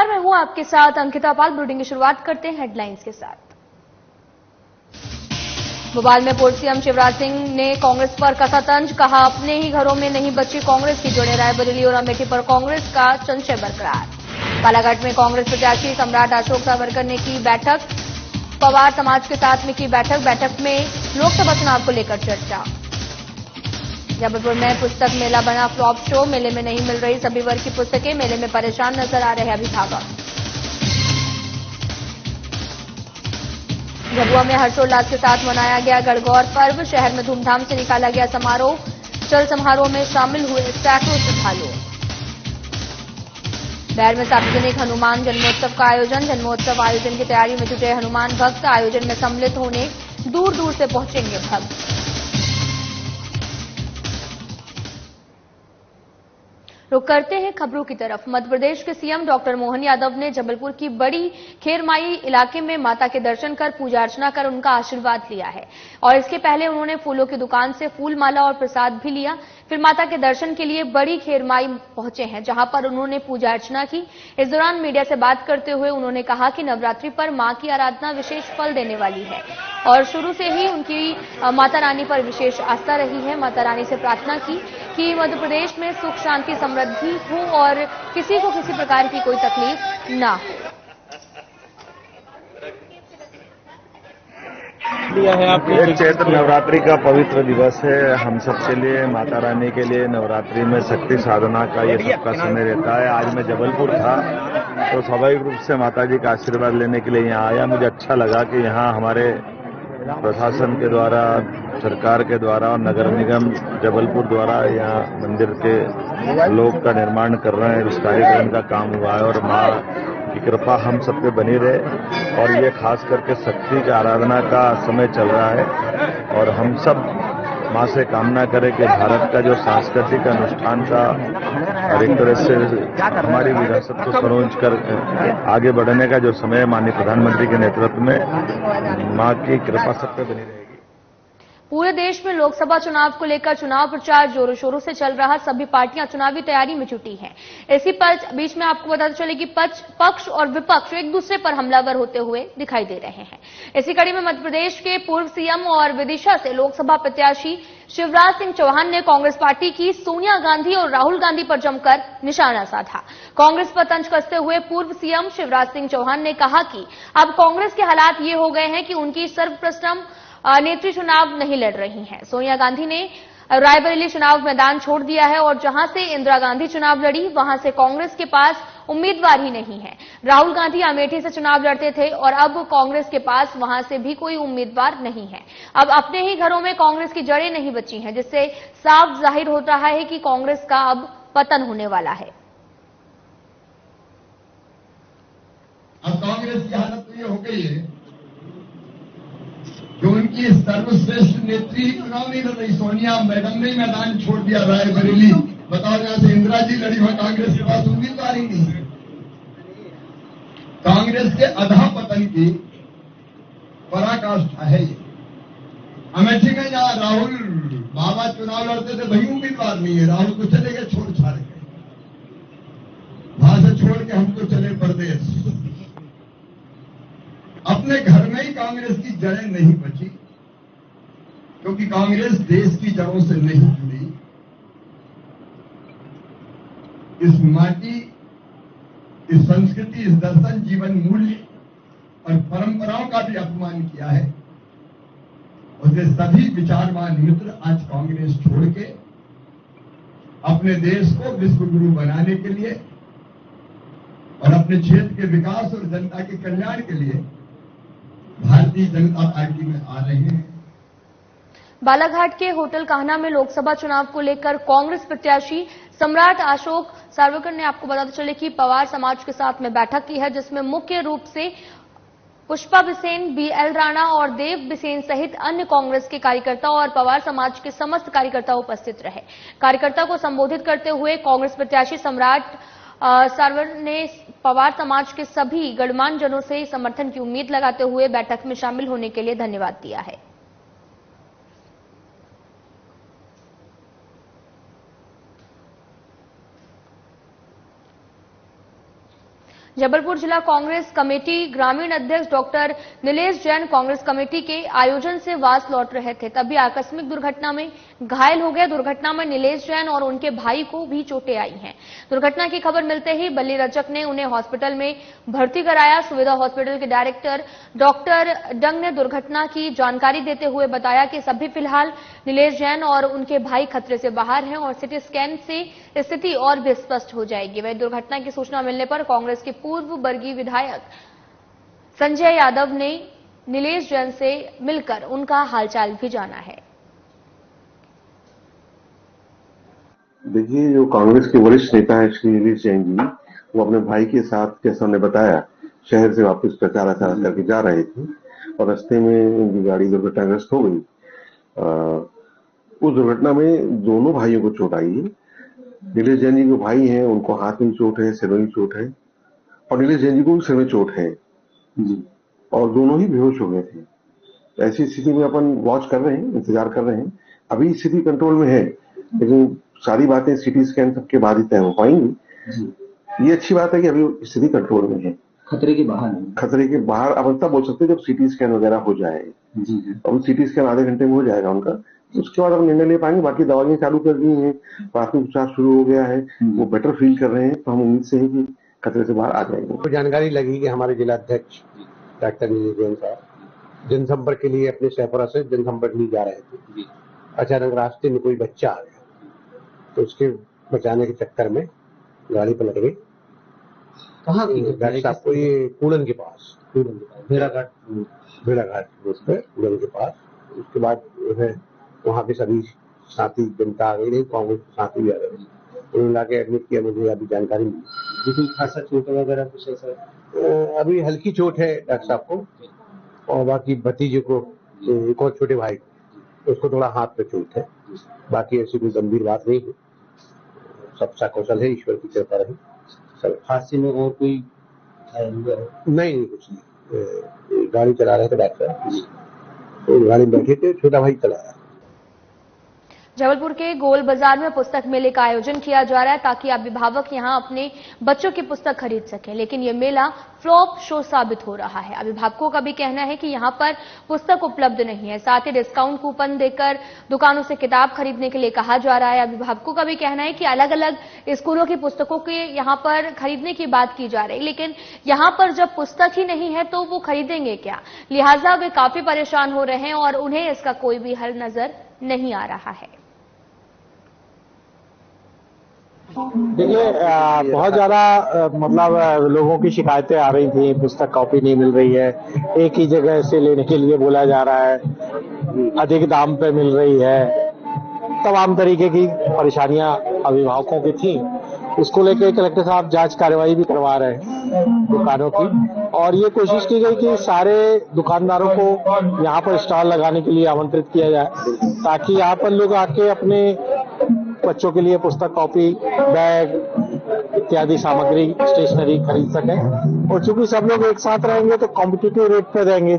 नमस्कार, मैं हूं आपके साथ अंकिता पाल। बुलेटिन की शुरुआत करते हैं हेडलाइंस के साथ। भोपाल में पूर्व सीएम शिवराज सिंह ने कांग्रेस पर कसा तंज, कहा अपने ही घरों में नहीं बची कांग्रेस की जड़ें, रायबरेली और अमेठी पर कांग्रेस का संशय बरकरार। बालाघाट में कांग्रेस प्रत्याशी सम्राट अशोक सावरकर ने की बैठक, पवार समाज के साथ में की बैठक में लोकसभा चुनाव को लेकर चर्चा। जबलपुर में पुस्तक मेला बना फ्लॉप शो, मेले में नहीं मिल रही सभी वर्ग की पुस्तकें, मेले में परेशान नजर आ रहे अभिभावक। झाबुआ में हर्षोल्लास के साथ मनाया गया गणगौर पर्व, शहर में धूमधाम से निकाला गया समारोह, चल समारोह में शामिल हुए सैकड़ों श्रद्धालु। बैर में सार्वजनिक हनुमान जन्मोत्सव का आयोजन, जन्मोत्सव आयोजन की तैयारी में जुटे हनुमान भक्त, आयोजन में सम्मिलित होने दूर दूर से पहुंचेंगे भक्त। रुक करते हैं खबरों की तरफ। मध्य प्रदेश के सीएम डॉक्टर मोहन यादव ने जबलपुर की बड़ी खेरमाई इलाके में माता के दर्शन कर पूजा अर्चना कर उनका आशीर्वाद लिया है और इसके पहले उन्होंने फूलों की दुकान से फूल माला और प्रसाद भी लिया। फिर माता के दर्शन के लिए बड़ी खेरमाई पहुंचे हैं, जहां पर उन्होंने पूजा अर्चना की। इस दौरान मीडिया से बात करते हुए उन्होंने कहा कि नवरात्रि पर मां की आराधना विशेष फल देने वाली है और शुरू से ही उनकी माता रानी पर विशेष आस्था रही है। माता रानी से प्रार्थना की कि मध्य प्रदेश में सुख शांति समृद्धि हो और किसी को किसी प्रकार की कोई तकलीफ ना हो। एक चैत्र नवरात्रि का पवित्र दिवस है। हम सबके लिए, माता रानी के लिए नवरात्रि में शक्ति साधना का ये सबका समय रहता है। आज मैं जबलपुर था तो स्वाभाविक रूप से माता जी का आशीर्वाद लेने के लिए यहाँ आया। मुझे अच्छा लगा कि यहाँ हमारे प्रशासन के द्वारा, सरकार के द्वारा और नगर निगम जबलपुर द्वारा यहाँ मंदिर के लोग का निर्माण कर रहे हैं, विस्तारीकरण का काम हुआ है और माँ की कृपा हम सब पे बनी रहे। और ये खास करके शक्ति की आराधना का समय चल रहा है और हम सब माँ से कामना करें कि भारत का जो सांस्कृतिक अनुष्ठान का और एक तरह से हमारी विरासत को संजोकर कर आगे बढ़ने का जो समय माननीय प्रधानमंत्री के नेतृत्व में माँ की कृपा सब पे बनी रहेगी। पूरे देश में लोकसभा चुनाव को लेकर चुनाव प्रचार जोरों शोरों से चल रहा, सभी पार्टियां चुनावी तैयारी में जुटी हैं। इसी बीच में आपको बताते चले कि पक्ष और विपक्ष एक दूसरे पर हमलावर होते हुए दिखाई दे रहे हैं। इसी कड़ी में मध्य प्रदेश के पूर्व सीएम और विदिशा से लोकसभा प्रत्याशी शिवराज सिंह चौहान ने कांग्रेस पार्टी की सोनिया गांधी और राहुल गांधी पर जमकर निशाना साधा। कांग्रेस पर तंज कसते हुए पूर्व सीएम शिवराज सिंह चौहान ने कहा कि अब कांग्रेस के हालात ये हो गए हैं कि उनकी सर्वप्रथम नेत्री चुनाव नहीं लड़ रही हैं। सोनिया गांधी ने रायबरेली चुनाव मैदान छोड़ दिया है और जहां से इंदिरा गांधी चुनाव लड़ी वहां से कांग्रेस के पास उम्मीदवार ही नहीं है। राहुल गांधी अमेठी से चुनाव लड़ते थे और अब कांग्रेस के पास वहां से भी कोई उम्मीदवार नहीं है। अब अपने ही घरों में कांग्रेस की जड़ें नहीं बची हैं, जिससे साफ जाहिर हो रहा है कि कांग्रेस का अब पतन होने वाला है। अब कांग्रेस की हालत तो ये हो गई है जो उनकी सर्वश्रेष्ठ नेत्री चुनाव नहीं लड़ रही। सोनिया मैडम ने मैदान छोड़ दिया रायबरेली। बताओ, जहां से इंदिरा जी लड़ी हुई, कांग्रेस के पास उम्मीदवार ही नहीं है। कांग्रेस के अधःपतन की पराकाष्ठा है ये। अमेठी में जहां राहुल बाबा चुनाव लड़ते थे वही उम्मीदवार नहीं है। राहुल को चले गए छोड़ छाड़ के, वहां से छोड़ के हम तो चले प्रदेश। अपने घर में ही कांग्रेस की जड़ें नहीं बची, क्योंकि कांग्रेस देश की जड़ों से नहीं जुड़ी। इस माटी, इस संस्कृति, इस दर्शन, जीवन मूल्य और परंपराओं का भी अपमान किया है। उसके सभी विचारवान मित्र आज कांग्रेस छोड़ के अपने देश को विश्व गुरु बनाने के लिए और अपने क्षेत्र के विकास और जनता के कल्याण के लिए भारतीय जनता पार्टी में आ रहे हैं। बालाघाट के होटल कान्हा में लोकसभा चुनाव को लेकर कांग्रेस प्रत्याशी सम्राट अशोक सावरकर ने आपको बताते चले कि पवार समाज के साथ में बैठक की है, जिसमें मुख्य रूप से पुष्पा बिसेन, बीएल राणा और देव बिसेन सहित अन्य कांग्रेस के कार्यकर्ता और पवार समाज के समस्त कार्यकर्ता उपस्थित रहे। कार्यकर्ता को संबोधित करते हुए कांग्रेस प्रत्याशी सम्राट सावरकर ने पवार समाज के सभी गणमान्य जनों से समर्थन की उम्मीद लगाते हुए बैठक में शामिल होने के लिए धन्यवाद दिया है। जबलपुर जिला कांग्रेस कमेटी ग्रामीण अध्यक्ष डॉक्टर नीलेश जैन कांग्रेस कमेटी के आयोजन से वास लौट रहे थे, तभी आकस्मिक दुर्घटना में घायल हो गए। दुर्घटना में नीलेश जैन और उनके भाई को भी चोटें आई हैं। दुर्घटना की खबर मिलते ही बल्ली रजक ने उन्हें हॉस्पिटल में भर्ती कराया। सुविधा हॉस्पिटल के डायरेक्टर डॉक्टर डंग ने दुर्घटना की जानकारी देते हुए बताया कि सभी फिलहाल नीलेश जैन और उनके भाई खतरे से बाहर हैं और सिटी स्कैन से स्थिति और भी स्पष्ट हो जाएगी। वहीं दुर्घटना की सूचना मिलने पर कांग्रेस के पूर्व वर्गीय विधायक संजय यादव ने नीलेश जैन से मिलकर उनका हालचाल भी जाना है। देखिए, जो कांग्रेस के वरिष्ठ नेता है श्री नीलेश जैन जी, वो अपने भाई के साथ, जैसा उन्होंने बताया, शहर से वापस प्रचार आचार करके जा रहे थे और रास्ते में उनकी गाड़ी दुर्घटनाग्रस्त हो गई। उस दुर्घटना में दोनों भाइयों को चोट आई है। नीलेश जैन जी जो भाई हैं उनको हाथ में चोट है, सिर में चोट है और नीलेश जैन जी को भी सिर में चोट है जी, और दोनों ही बेहोश हो गए थे। ऐसी स्थिति में अपन वॉच कर रहे हैं, इंतजार कर रहे हैं। अभी स्थिति कंट्रोल में है, लेकिन सारी बातें सिटी स्कैन सबके बाद ही तय हो पाएंगी। ये अच्छी बात है कि अभी स्थिति कंट्रोल में है, खतरे के बाहर अब तब बोल सकते हैं जब सिटी स्कैन वगैरह हो जाए। अब सिटी स्कैन आधे घंटे में हो जाएगा उनका, उसके बाद हम निर्णय ले पाएंगे। बाकी दवाइयां चालू कर दी हैं, प्राथमिक उपचार शुरू हो गया है, वो बेटर फील कर रहे हैं, तो हम उम्मीद से हैं कि खतरे से बाहर आ जाएंगे। तो जानकारी लगी कि हमारे जिला अध्यक्ष डॉक्टर नीलेश जैन साहब जनसंपर्क के लिए अपने सहपुरा से जनसंपर्क लिए जा रहे थे। अचानक रास्ते में कोई बच्चा आ गया, तो उसके बचाने के चक्कर में गाड़ी पलट गई। कहाँ गाड़ी? आपको ये कूड़न के पास, भेड़ाघाट रोड पे कूड़न के पास। उसके बाद जो है वहाँ पे सभी साथी जनता आ गई, कांग्रेस साथी भी आ गए, उन्होंने लाके एडमिट किया। मुझे अभी जानकारी मिली कोई खासा चोट वगैरह कुछ ऐसा? अभी हल्की चोट है डॉक्टर साहब को, और बाकी भतीजे को, एक और छोटे भाई को, उसको थोड़ा हाथ पे चोट है। बाकी ऐसी कोई गंभीर बात नहीं है, सब सकुशल है, ईश्वर की कृपा रही। सब हादसे में और कोई नहीं, कुछ नहीं। गाड़ी चला रहे थे डॉक्टर, तो गाड़ी में बैठे थे, छोटा भाई चला रहा। जबलपुर के गोल बाजार में पुस्तक मेले का आयोजन किया जा रहा है ताकि अभिभावक यहां अपने बच्चों की पुस्तक खरीद सकें, लेकिन यह मेला फ्लॉप शो साबित हो रहा है। अभिभावकों का भी कहना है कि यहां पर पुस्तक उपलब्ध नहीं है, साथ ही डिस्काउंट कूपन देकर दुकानों से किताब खरीदने के लिए कहा जा रहा है। अभिभावकों का भी कहना है कि अलग अलग स्कूलों की पुस्तकों के यहां पर खरीदने की बात की जा रही है, लेकिन यहां पर जब पुस्तक ही नहीं है तो वो खरीदेंगे क्या, लिहाजा वे काफी परेशान हो रहे हैं और उन्हें इसका कोई भी हल नजर नहीं आ रहा है। देखिए, बहुत ज्यादा मतलब लोगों की शिकायतें आ रही थी, पुस्तक कॉपी नहीं मिल रही है, एक ही जगह से लेने के लिए बोला जा रहा है, अधिक दाम पे मिल रही है, तमाम तरीके की परेशानियां अभिभावकों की थी। उसको लेकर कलेक्टर साहब जांच कार्रवाई भी करवा रहे हैं दुकानों की, और ये कोशिश की गई कि सारे दुकानदारों को यहाँ पर स्टॉल लगाने के लिए आमंत्रित किया जाए, ताकि यहाँ पर लोग आके अपने बच्चों के लिए पुस्तक, कॉपी, बैग इत्यादि सामग्री, स्टेशनरी खरीद सकें। और चूंकि सब लोग एक साथ रहेंगे तो कॉम्पिटिटिव रेट पे देंगे,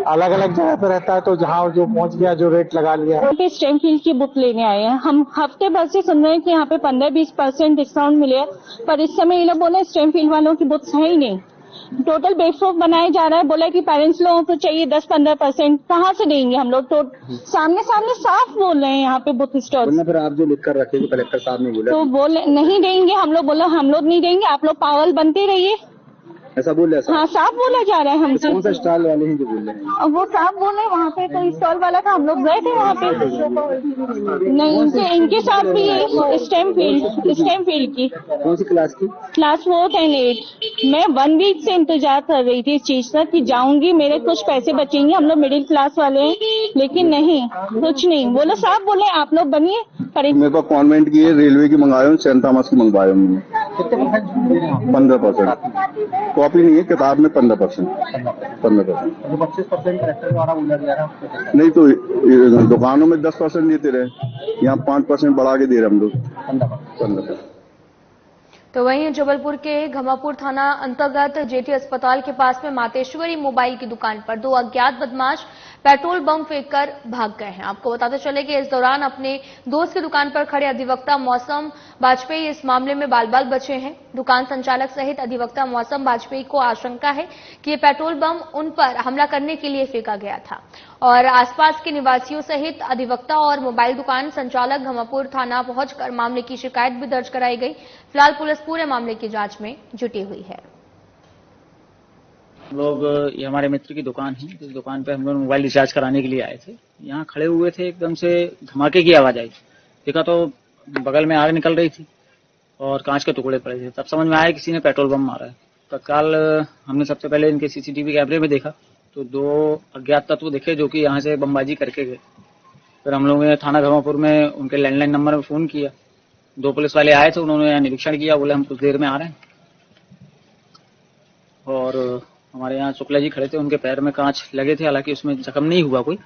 अलग अलग जगह पे रहता है तो जहाँ जो पहुंच गया, जो रेट लगा लिया। यहाँ पे स्टेमफील्ड की बुक लेने आए हैं, हम हफ्ते भर से सुन रहे हैं कि यहाँ पे 15-20% डिस्काउंट मिले, पर इस समय ये लोग बोले स्टेमफील्ड वालों की बुक्स है ही नहीं। टोटल बेवकूफ बनाया जा रहा है, बोला कि पेरेंट्स लोगों को चाहिए 10-15%, कहाँ से देंगे हम लोग? तो सामने साफ बोल रहे हैं यहाँ पे बुक स्टोर। फिर आप जो लिख कर रखेंगे, कलेक्टर साहब ने बोला तो बोले नहीं देंगे, हम लोग बोला हम लोग नहीं देंगे, आप लोग पागल बनते रहिए, ऐसा बोल रहे हैं। हाँ, साफ बोला जा रहा है हमसे। कौन सा स्टॉल वाले हैं जो बोल रहे हैं? वो साफ बोल रहे हैं, वहाँ पे कोई स्टॉल वाला था, हम लोग गए थे वहाँ पे, नहीं इनके साथ भी स्टेमफील्ड की। कौन सी क्लास की? क्लास 4 और 8। मैं 1 वीक से इंतजार कर रही थी इस चीज का कि जाऊंगी, मेरे कुछ पैसे बचेंगे, हम लोग मिडिल क्लास वाले हैं, लेकिन नहीं, कुछ नहीं बोला। साफ बोले आप लोग बनिए। मेरे पास कॉन्वेंट की है, रेलवे की मंगवाया हूँ, सेंट थॉमस की मंगवाया हूँ। 15% कॉपी नहीं है, किताब में 15%। 25% कलेक्टर द्वारा बोला गया है। नहीं तो दुकानों में 10% देते रहे, यहाँ 5% बढ़ा के दे रहे हम लोग 15%। तो वहीं जबलपुर के घमापुर थाना अंतर्गत जेटी अस्पताल के पास में मातेश्वरी मोबाइल की दुकान पर 2 अज्ञात बदमाश पेट्रोल बम फेंककर भाग गए हैं। आपको बताते चले कि इस दौरान अपने दोस्त की दुकान पर खड़े अधिवक्ता मौसम वाजपेयी इस मामले में बाल-बाल बचे हैं। दुकान संचालक सहित अधिवक्ता मौसम वाजपेयी को आशंका है कि ये पेट्रोल बम उन पर हमला करने के लिए फेंका गया था और आसपास के निवासियों सहित अधिवक्ता और मोबाइल दुकान संचालक घमापुर थाना पहुंचकर मामले की शिकायत भी दर्ज कराई गई। फिलहाल पुलिस पूरे मामले की जांच में जुटी हुई है। लोग ये हमारे मित्र की दुकान है, इस दुकान पे हम लोग मोबाइल रिचार्ज कराने के लिए आए थे। यहाँ खड़े हुए थे, एकदम से धमाके की आवाज आई। देखा तो बगल में आग निकल रही थी और कांच के टुकड़े पड़े थे। तब समझ में आया किसी ने पेट्रोल बम मारा है। तत्काल हमने सबसे पहले इनके सीसीटीवी कैमरे में देखा तो 2 अज्ञात तत्व दिखे जो कि यहाँ से बमबाजी करके गए। फिर हम लोगों ने थाना घमापुर में उनके लैंडलाइन नंबर में फोन किया। 2 पुलिस वाले आए थे, उन्होंने यहाँ निरीक्षण किया, बोले हम कुछ देर में आ रहे हैं। और हमारे यहाँ शुक्ला जी खड़े थे, उनके पैर में कांच लगे थे, हालांकि उसमें जख्म नहीं हुआ कोई,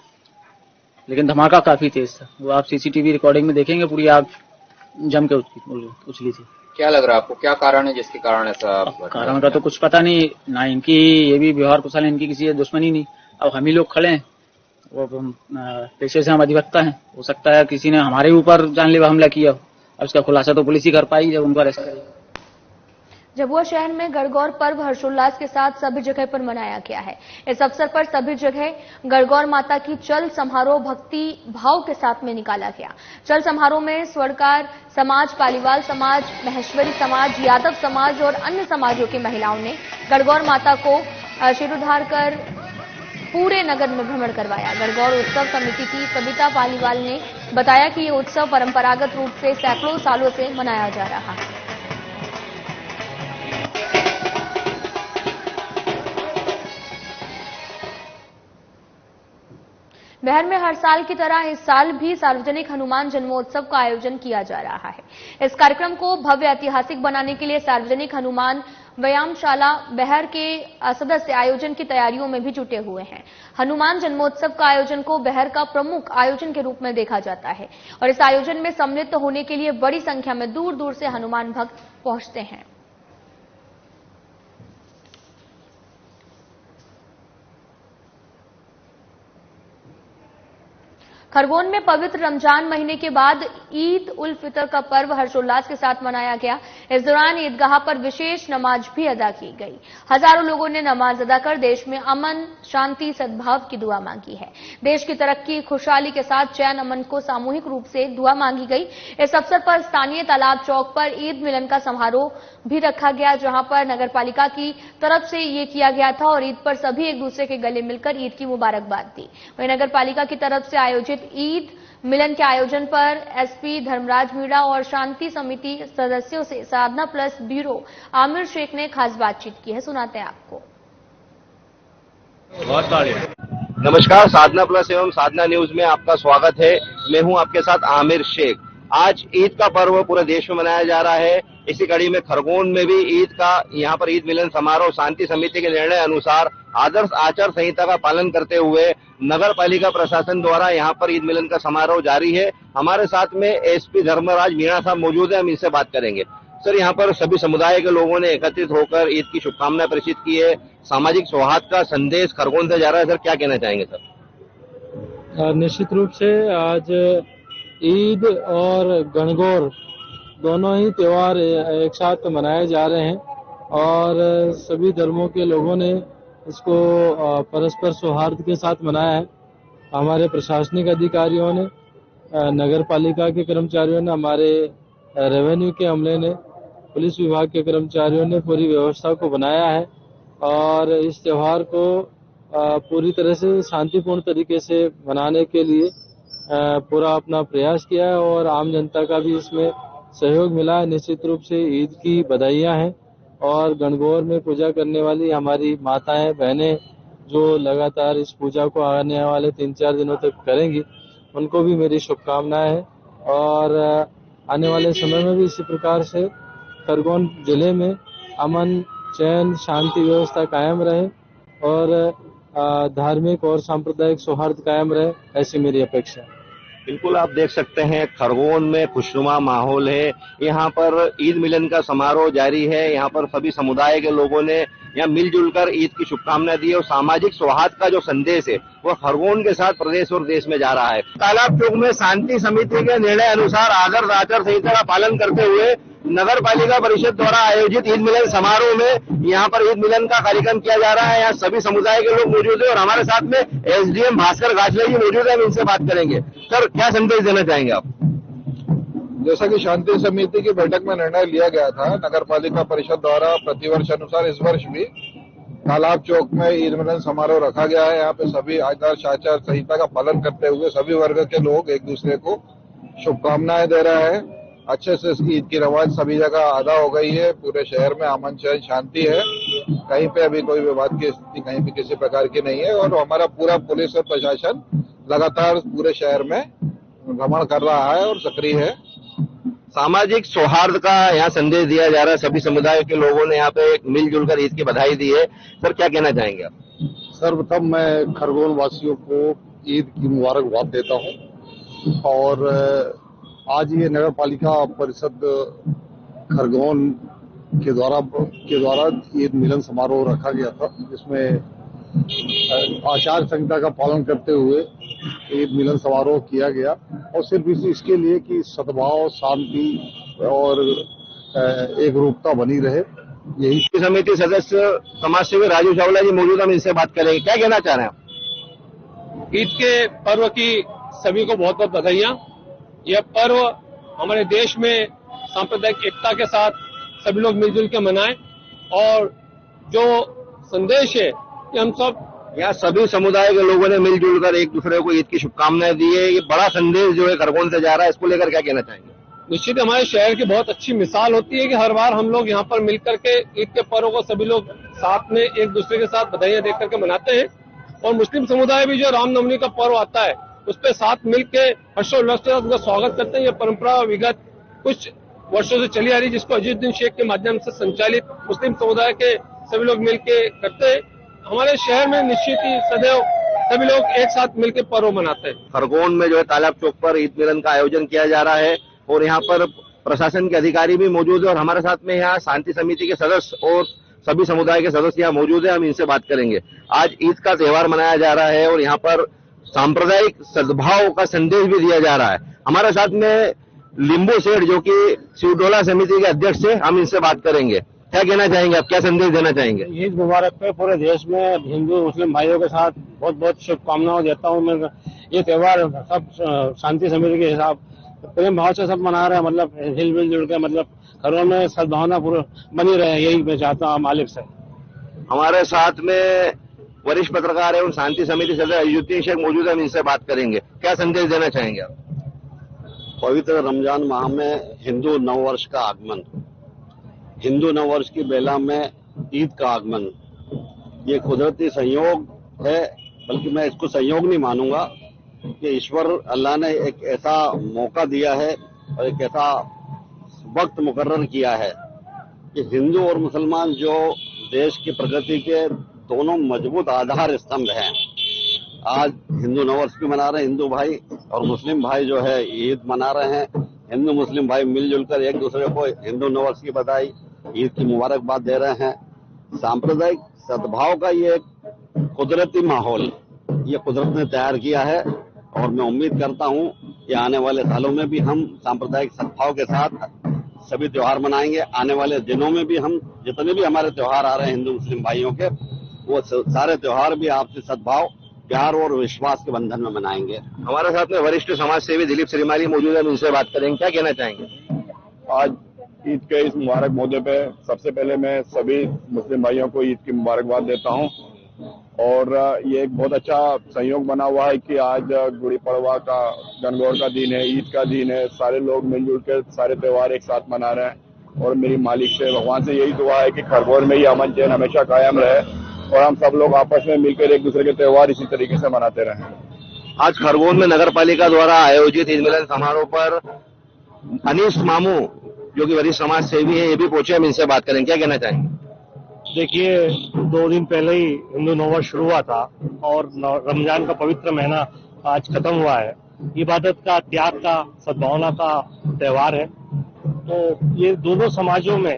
लेकिन धमाका काफी तेज था। वो आप सीसीटीवी रिकॉर्डिंग में देखेंगे, पूरी आग जम के उछली थी। क्या लग रहा है आपको, क्या कारण है जिसके कारण ऐसा? कारण का तो कुछ पता नहीं ना, इनकी ये भी व्यवहार कुशल है, इनकी किसी दुश्मनी नहीं। अब हम ही लोग खड़े हैं, वो पेशे से हम अधिवक्ता हैं, हो सकता है किसी ने हमारे ऊपर जानलेवा हमला किया हो। अब इसका खुलासा तो पुलिस ही कर पाई जब उनको अरेस्ट करेगी। झाबुआ शहर में गणगौर पर्व हर्षोल्लास के साथ सभी जगह पर मनाया गया है। इस अवसर पर सभी जगह गणगौर माता की चल समारोह भक्ति भाव के साथ में निकाला गया। चल समारोह में स्वर्णकार समाज, पालीवाल समाज, महेश्वरी समाज, यादव समाज और अन्य समाजों की महिलाओं ने गणगौर माता को शिरोधार कर पूरे नगर में भ्रमण करवाया। गणगौर उत्सव समिति की कविता पालीवाल ने बताया कि ये उत्सव परंपरागत रूप से सैकड़ों सालों से मनाया जा रहा है। बिहार में हर साल की तरह इस साल भी सार्वजनिक हनुमान जन्मोत्सव का आयोजन किया जा रहा है। इस कार्यक्रम को भव्य ऐतिहासिक बनाने के लिए सार्वजनिक हनुमान व्यायामशाला बिहार के सदस्य आयोजन की तैयारियों में भी जुटे हुए हैं। हनुमान जन्मोत्सव का आयोजन को बिहार का प्रमुख आयोजन के रूप में देखा जाता है और इस आयोजन में सम्मिलित होने के लिए बड़ी संख्या में दूर दूर से हनुमान भक्त पहुंचते हैं। खरगोन में पवित्र रमजान महीने के बाद ईद उल फितर का पर्व हर्षोल्लास के साथ मनाया गया। इस दौरान ईदगाह पर विशेष नमाज भी अदा की गई। हजारों लोगों ने नमाज अदा कर देश में अमन, शांति, सद्भाव की दुआ मांगी है। देश की तरक्की, खुशहाली के साथ चैन अमन को सामूहिक रूप से दुआ मांगी गई। इस अवसर पर स्थानीय तालाब चौक पर ईद मिलन का समारोह भी रखा गया, जहां पर नगरपालिका की तरफ से ये किया गया था और ईद पर सभी एक दूसरे के गले मिलकर ईद की मुबारकबाद दी। वहीं नगरपालिका की तरफ से आयोजित ईद मिलन के आयोजन पर एसपी धर्मराज मीणा और शांति समिति सदस्यों से साधना प्लस ब्यूरो आमिर शेख ने खास बातचीत की है। सुनाते हैं आपको। नमस्कार, साधना प्लस एवं साधना न्यूज में आपका स्वागत है। मैं हूं आपके साथ आमिर शेख। आज ईद का पर्व पूरे देश में मनाया जा रहा है। इसी कड़ी में खरगोन में भी ईद का यहाँ पर ईद मिलन समारोह शांति समिति के निर्णय अनुसार आदर्श आचार संहिता का पालन करते हुए नगर पालिका प्रशासन द्वारा यहाँ पर ईद मिलन का समारोह जारी है। हमारे साथ में एसपी धर्मराज मीणा साहब मौजूद है, हम इनसे बात करेंगे। सर, यहाँ पर सभी समुदाय के लोगों ने एकत्रित होकर ईद की शुभकामनाएं प्रेषित की है। सामाजिक सौहार्द का संदेश खरगोन से जा रहा है, सर क्या कहना चाहेंगे सर? निश्चित रूप से आज ईद और गणगौर दोनों ही त्योहार एक साथ मनाए जा रहे हैं और सभी धर्मों के लोगों ने इसको परस्पर सौहार्द के साथ मनाया है। हमारे प्रशासनिक अधिकारियों ने, नगर पालिका के कर्मचारियों ने, हमारे रेवेन्यू के अमले ने, पुलिस विभाग के कर्मचारियों ने पूरी व्यवस्था को बनाया है और इस त्योहार को पूरी तरह से शांतिपूर्ण तरीके से मनाने के लिए पूरा अपना प्रयास किया है और आम जनता का भी इसमें सहयोग मिला है। निश्चित रूप से ईद की बधाइयां हैं और गणगौर में पूजा करने वाली हमारी माताएं बहनें जो लगातार इस पूजा को आने वाले 3-4 दिनों तक करेंगी, उनको भी मेरी शुभकामनाएं हैं और आने वाले समय में भी इसी प्रकार से खरगोन जिले में अमन, चैन, शांति व्यवस्था कायम रहे और धार्मिक और सांप्रदायिक सौहार्द कायम रहे, ऐसी मेरी अपेक्षा है। बिल्कुल, आप देख सकते हैं खरगोन में खुशनुमा माहौल है। यहाँ पर ईद मिलन का समारोह जारी है। यहाँ पर सभी समुदाय के लोगों ने यहाँ मिलजुल कर ईद की शुभकामनाएं दी और सामाजिक सौहार्द का जो संदेश है वो खरगोन के साथ प्रदेश और देश में जा रहा है। तालाब चौक में शांति समिति के निर्णय अनुसार आदर्श आचार संहिता का पालन करते हुए नगर पालिका परिषद द्वारा आयोजित ईद मिलन समारोह में यहाँ पर ईद मिलन का कार्यक्रम किया जा रहा है। यहाँ सभी समुदाय के लोग मौजूद है और हमारे साथ में एसडीएम भास्कर गाछले जी मौजूद है। हम इनसे बात करेंगे। सर, क्या संदेश देना चाहेंगे आप? जैसा कि शांति समिति की बैठक में निर्णय लिया गया था, नगर पालिका परिषद द्वारा प्रतिवर्ष अनुसार इस वर्ष भी तालाब चौक में ईद मिलन समारोह रखा गया है। यहाँ पे सभी आदर्श आचार संहिता का पालन करते हुए सभी वर्ग के लोग एक दूसरे को शुभकामनाएं दे रहे हैं। अच्छे से ईद की रवाज सभी जगह अदा हो गई है। पूरे शहर में अमन चैन शांति है। कहीं पे अभी कोई विवाद की स्थिति कहीं भी किसी प्रकार की नहीं है और हमारा पूरा पुलिस और प्रशासन लगातार पूरे शहर में भ्रमण कर रहा है और सक्रिय है। सामाजिक सौहार्द का यहाँ संदेश दिया जा रहा है। सभी समुदाय के लोगों ने यहाँ पे मिलजुल कर ईद की बधाई दी है। सर, क्या कहना चाहेंगे आप? सर्वप्रथम मैं खरगोन वासियों को ईद की मुबारकबाद देता हूँ और आज ये नगर पालिका परिषद खरगोन के द्वारा ईद मिलन समारोह रखा गया था, जिसमें आचार संहिता का पालन करते हुए ईद मिलन समारोह किया गया और सिर्फ इसके लिए कि सद्भाव, शांति और एकरूपता बनी रहे। यही समिति सदस्य समाज सेवी राजू चावला जी मौजूद, हम इनसे बात करेंगे। क्या कहना चाह रहे हैं आप? ईद के पर्व की सभी को बहुत बहुत बधाइयां। यह पर्व हमारे देश में सांप्रदायिक एकता के साथ सभी लोग मिलजुल के मनाएं और जो संदेश है कि हम सब यहाँ सभी समुदाय के लोगों ने मिलजुल कर एक दूसरे को ईद की शुभकामनाएं दी है। ये बड़ा संदेश जो है खरगोन से जा रहा है, इसको लेकर क्या कहना चाहेंगे? निश्चित हमारे शहर की बहुत अच्छी मिसाल होती है कि हर बार हम लोग यहाँ पर मिलकर के ईद के पर्व को सभी लोग साथ में एक दूसरे के साथ बधाइयां देकर के मनाते हैं। और मुस्लिम समुदाय भी जो रामनवमी का पर्व आता है उस पर साथ मिलकर हर्षोल्लास के साथ उनका स्वागत करते हैं। ये परंपरा विगत कुछ वर्षों से चली आ रही, जिसको अजीजुद्दीन शेख के माध्यम से संचालित मुस्लिम समुदाय के सभी लोग मिलकर करते हैं। हमारे शहर में निश्चित ही सदैव सभी लोग एक साथ मिलकर पर्व मनाते हैं। खरगोन में जो है तालाब चौक पर ईद मिलन का आयोजन किया जा रहा है और यहाँ पर प्रशासन के अधिकारी भी मौजूद है और हमारे साथ में यहाँ शांति समिति के सदस्य और सभी समुदाय के सदस्य यहाँ मौजूद है। हम इनसे बात करेंगे। आज ईद का त्योहार मनाया जा रहा है और यहाँ पर सांप्रदायिक सद्भाव का संदेश भी दिया जा रहा है। हमारे साथ में लिंबू सेठ जो कि शिवटोला समिति के अध्यक्ष है, हम इनसे बात करेंगे। क्या कहना चाहेंगे आप? क्या संदेश देना चाहेंगे? ईद मुबारक पे पूरे देश में हिंदू मुस्लिम भाइयों के साथ बहुत बहुत शुभकामनाएं देता हूँ मैं। ये त्योहार सब शांति समिति के हिसाब प्रेम भाव से सब मना रहे हैं, मतलब हिल जुल के, मतलब घरों में सद्भावना पूरा बनी रहे, यही मैं चाहता हूँ मालिक से। हमारे साथ में वरिष्ठ पत्रकार एवं शांति समिति सदस्य अजीजुद्दीन शेख मौजूद है, हम इनसे बात करेंगे। क्या संदेश देना चाहेंगे आप? पवित्र रमजान माह में हिंदू नववर्ष का आगमन, हिंदू नववर्ष की बेला में ईद का आगमन, ये कुदरती संयोग है। बल्कि मैं इसको संयोग नहीं मानूंगा कि ईश्वर अल्लाह ने एक ऐसा मौका दिया है और एक ऐसा वक्त मुकर्रर किया है कि हिंदू और मुसलमान जो देश की प्रगति के दोनों मजबूत आधार स्तंभ हैं, आज हिंदू नववर्ष भी मना रहे हैं हिंदू भाई और मुस्लिम भाई जो है ईद मना रहे हैं। हिंदू मुस्लिम भाई मिलजुल कर एक दूसरे को हिंदू नववर्ष की बधाई, ईद की मुबारकबाद दे रहे हैं। सांप्रदायिक सद्भाव का ये एक कुदरती माहौल ये कुदरत ने तैयार किया है और मैं उम्मीद करता हूं कि आने वाले सालों में भी हम सांप्रदायिक सद्भाव के साथ सभी त्योहार मनाएंगे। आने वाले दिनों में भी हम जितने भी हमारे त्योहार आ रहे हैं हिंदू मुस्लिम भाइयों के, वो सारे त्योहार भी आपसी सद्भाव, प्यार और विश्वास के बंधन में मनाएंगे। हमारे साथ में वरिष्ठ समाज सेवी दिलीप श्रीमाली मौजूद है, उनसे बात करेंगे। क्या कहना चाहेंगे? आज ईद के इस मुबारक मौके पे सबसे पहले मैं सभी मुस्लिम भाइयों को ईद की मुबारकबाद देता हूं और ये एक बहुत अच्छा संयोग बना हुआ है कि आज गुड़ी पड़वा का, गणगौर का दिन है, ईद का दिन है। सारे लोग मिलजुल के सारे त्योहार एक साथ मना रहे हैं और मेरी मालिक से, भगवान से यही दुआ है कि खरगोन में ये अमन चैन हमेशा कायम रहे और हम सब लोग आपस में मिलकर एक दूसरे के त्योहार इसी तरीके से मनाते रहें। आज खरगोन में नगर पालिका द्वारा आयोजित ईद मिलन समारोह पर अनीस मामू जो कि वरिष्ठ समाज सेवी है, ये भी पहुंचे, हम इनसे बात करेंगे। क्या कहना चाहेंगे? देखिए, 2 दिन पहले ही हिंदू नववर्ष शुरू हुआ था और रमजान का पवित्र महीना आज खत्म हुआ है। इबादत का, त्याग का, सद्भावना का त्योहार है। तो ये दोनों समाजों में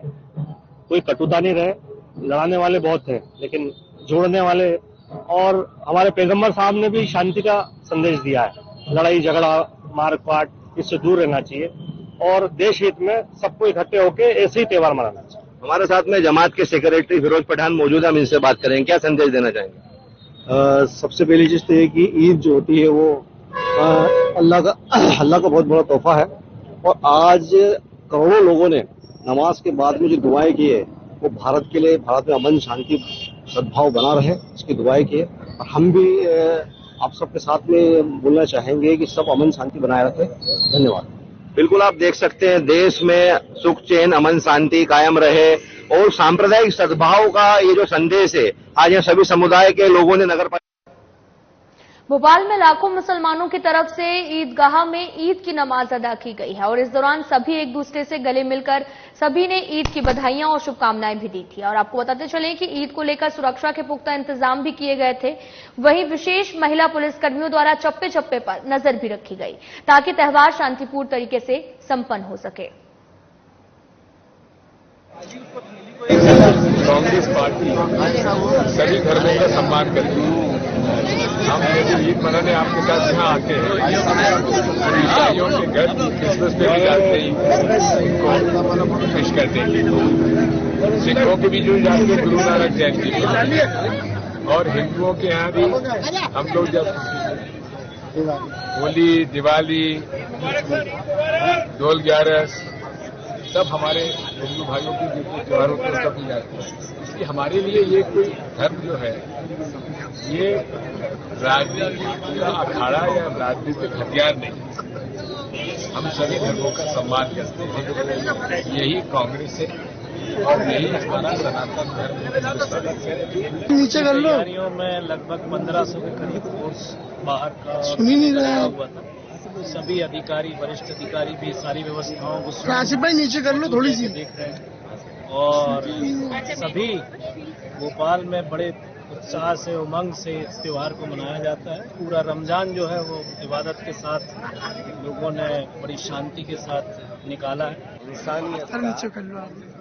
कोई कटुता नहीं रहे। लड़ाने वाले बहुत हैं लेकिन जोड़ने वाले और हमारे पैगंबर साहब ने भी शांति का संदेश दिया है। लड़ाई झगड़ा मारकाट इससे दूर रहना चाहिए और देश हित में सबको इकट्ठे होकर ऐसे ही त्योहार मनाना चाहिए। हमारे साथ में जमात के सेक्रेटरी फिरोज पठान मौजूद है, हम इनसे बात करेंगे। क्या संदेश देना चाहेंगे? सबसे पहली चीज तो ये कि ईद जो होती है वो अल्लाह का बहुत बड़ा तोहफा है और आज करोड़ों लोगों ने नमाज के बाद में जो दुआएं की है वो भारत के लिए, भारत में अमन शांति सद्भाव बना रहे, इसकी दुआएं की है। और हम भी आप सबके साथ में बोलना चाहेंगे कि सब अमन शांति बनाए रखें। धन्यवाद। बिल्कुल, आप देख सकते हैं देश में सुख चैन अमन शांति कायम रहे और सांप्रदायिक सद्भाव का ये जो संदेश है आज यहाँ सभी समुदाय के लोगों ने नगर भोपाल में लाखों मुसलमानों की तरफ से ईदगाह में ईद की नमाज अदा की गई है और इस दौरान सभी एक दूसरे से गले मिलकर सभी ने ईद की बधाइयां और शुभकामनाएं भी दी थी। और आपको बताते चलें कि ईद को लेकर सुरक्षा के पुख्ता इंतजाम भी किए गए थे। वहीं विशेष महिला पुलिसकर्मियों द्वारा चप्पे चप्पे पर नजर भी रखी गई ताकि त्योहार शांतिपूर्ण तरीके से संपन्न हो सके। कांग्रेस पार्टी सभी धर्मों का सम्मान करती है। हम यदि ईद मनाने आपके साथ यहाँ आते हैं, ईसाइयों के घर क्रिसमस पे भी जाते हैं, उनको खुश करते हैं। सिखों के भी जो जाते हैं गुरु नानक जयंती और हिंदुओं के यहाँ भी हम लोग जब होली, दिवाली, डोल ग्यारस सब हमारे हिंदू भाइयों के जो त्योहार होते हैं सब जाते हैं। इसलिए हमारे लिए ये कोई धर्म जो है ये राजनीति का अखाड़ा या राजनीतिक हथियार नहीं। हम सभी धर्मों का सम्मान करते हैं। यही कांग्रेस है और यही हमारा सनातन धर्म। नीचे कर लो। तैयारियों में लगभग 1500 के करीब फोर्स बाहर का सुन ही नहीं रहा हुआ था। सभी अधिकारी, वरिष्ठ अधिकारी भी सारी व्यवस्थाओं को काशिफ भाई नीचे कर लो थोड़ी सी देख रहे हैं और सभी भोपाल में बड़े उत्साह से उमंग से इस त्योहार को मनाया जाता है। पूरा रमजान जो है वो इबादत के साथ लोगों ने बड़ी शांति के साथ निकाला है। इंसानियत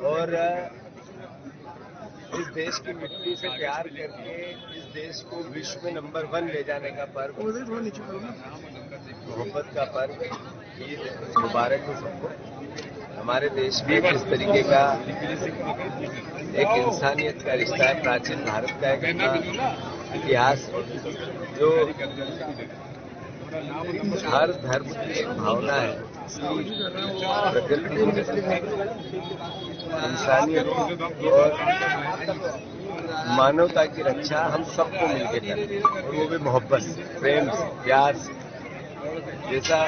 और इस देश की मिट्टी से प्यार करके इस देश को विश्व में नंबर 1 ले जाने का पर्व, मोहब्बत का पर्व ईद मुबारक हो सबको। हमारे देश में इस तरीके का एक इंसानियत का रिश्ता है, प्राचीन भारत का एक इतिहास जो हर धर्म की एक भावना है, प्रकृति इंसानियत और मानवता की रक्षा हम सबको मिलकर करते हैं और वो भी मोहब्बत, प्रेम, प्यार से। जैसा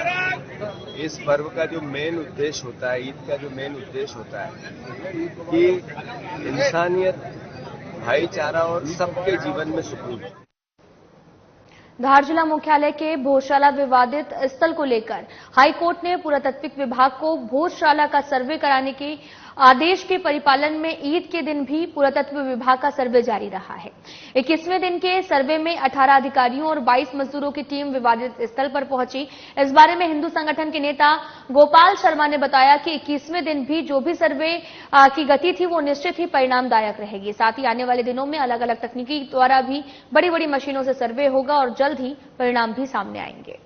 इस पर्व का जो मेन उद्देश्य होता है, ईद का जो मेन उद्देश्य होता है कि इंसानियत, भाईचारा और सबके जीवन में सुकून। धार जिला मुख्यालय के भोजशाला विवादित स्थल को लेकर हाईकोर्ट ने पुरातत्विक विभाग को भोजशाला का सर्वे कराने के आदेश के परिपालन में ईद के दिन भी पुरातत्व विभाग का सर्वे जारी रहा है। 21वें दिन के सर्वे में 18 अधिकारियों और 22 मजदूरों की टीम विवादित स्थल पर पहुंची। इस बारे में हिंदू संगठन के नेता गोपाल शर्मा ने बताया कि 21वें दिन भी जो भी सर्वे की गति थी वो निश्चित ही परिणामदायक रहेगी। साथ ही आने वाले दिनों में अलग अलग तकनीकी द्वारा भी बड़ी बड़ी मशीनों से सर्वे होगा और जल्द ही परिणाम भी सामने आएंगे।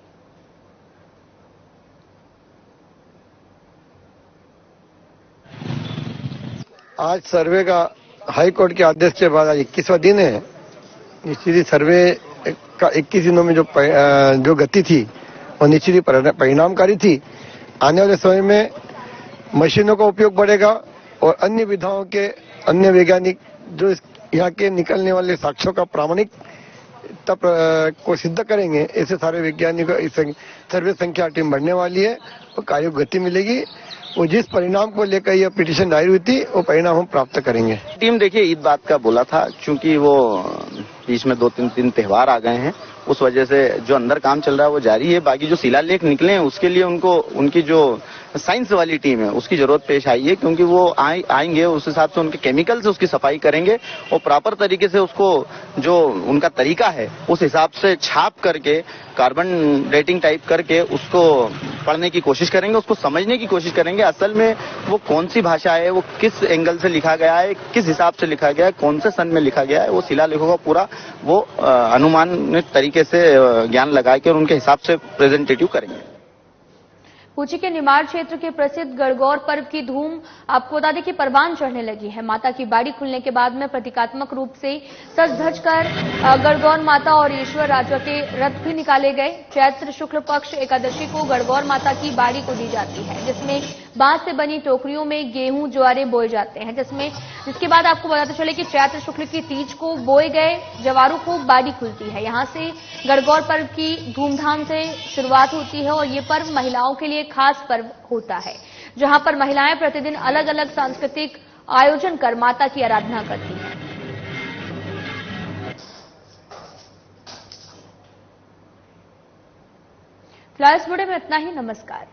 आज सर्वे का हाई कोर्ट के आदेश के बाद आज 21वां दिन है। निश्चित ही सर्वे का 21 दिनों में जो गति थी वो निश्चित ही परिणामकारी थी। आने वाले समय में मशीनों का उपयोग बढ़ेगा और अन्य विधाओं के अन्य वैज्ञानिक जो यहाँ के निकलने वाले साक्ष्यों का प्रामाणिक को सिद्ध करेंगे, ऐसे सारे वैज्ञानिकों सर्वे संख्या टीम बढ़ने वाली है और कार्य को गति मिलेगी। वो जिस परिणाम को लेकर यह पिटीशन दायर हुई थी वो परिणाम हम प्राप्त करेंगे। टीम देखिए ईद बात का बोला था, क्योंकि वो बीच में 2-3 दिन त्योहार आ गए हैं, उस वजह से जो अंदर काम चल रहा है वो जारी है। बाकी जो शिलालेख निकले हैं उसके लिए उनको उनकी जो साइंस वाली टीम है उसकी जरूरत पेश आई है, क्योंकि वो आएंगे उस हिसाब से उनके केमिकल से उसकी सफाई करेंगे और प्रॉपर तरीके से उसको जो उनका तरीका है उस हिसाब से छाप करके कार्बन डेटिंग टाइप करके उसको पढ़ने की कोशिश करेंगे, उसको समझने की कोशिश करेंगे असल में वो कौन सी भाषा है, वो किस एंगल से लिखा गया है, किस हिसाब से लिखा गया है, कौन से सन में लिखा गया है, वो शिलालेखों का पूरा वो अनुमानित तरीके से ज्ञान लगा के और उनके हिसाब से प्रेजेंटेटिव करेंगे। पुंछ के निमाड़ क्षेत्र के प्रसिद्ध गणगौर पर्व की धूम आपको बता दें कि परवान चढ़ने लगी है। माता की बाड़ी खुलने के बाद में प्रतीकात्मक रूप से सज धज कर गणगौर माता और ईश्वर राजा के रथ भी निकाले गए। चैत्र शुक्ल पक्ष एकादशी को गणगौर माता की बाड़ी को दी जाती है, जिसमें बांस से बनी टोकरियों में गेहूं ज्वारे बोए जाते हैं, जिसके बाद आपको बताते चले कि चैत्र शुक्ल की तीज को बोए गए जवारों को बाड़ी खुलती है। यहां से गणगौर पर्व की धूमधाम से शुरुआत होती है और ये पर्व महिलाओं के लिए खास पर्व होता है, जहां पर महिलाएं प्रतिदिन अलग अलग सांस्कृतिक आयोजन कर माता की आराधना करती हैं। फिलहाल इस वीडियो में इतना ही। नमस्कार।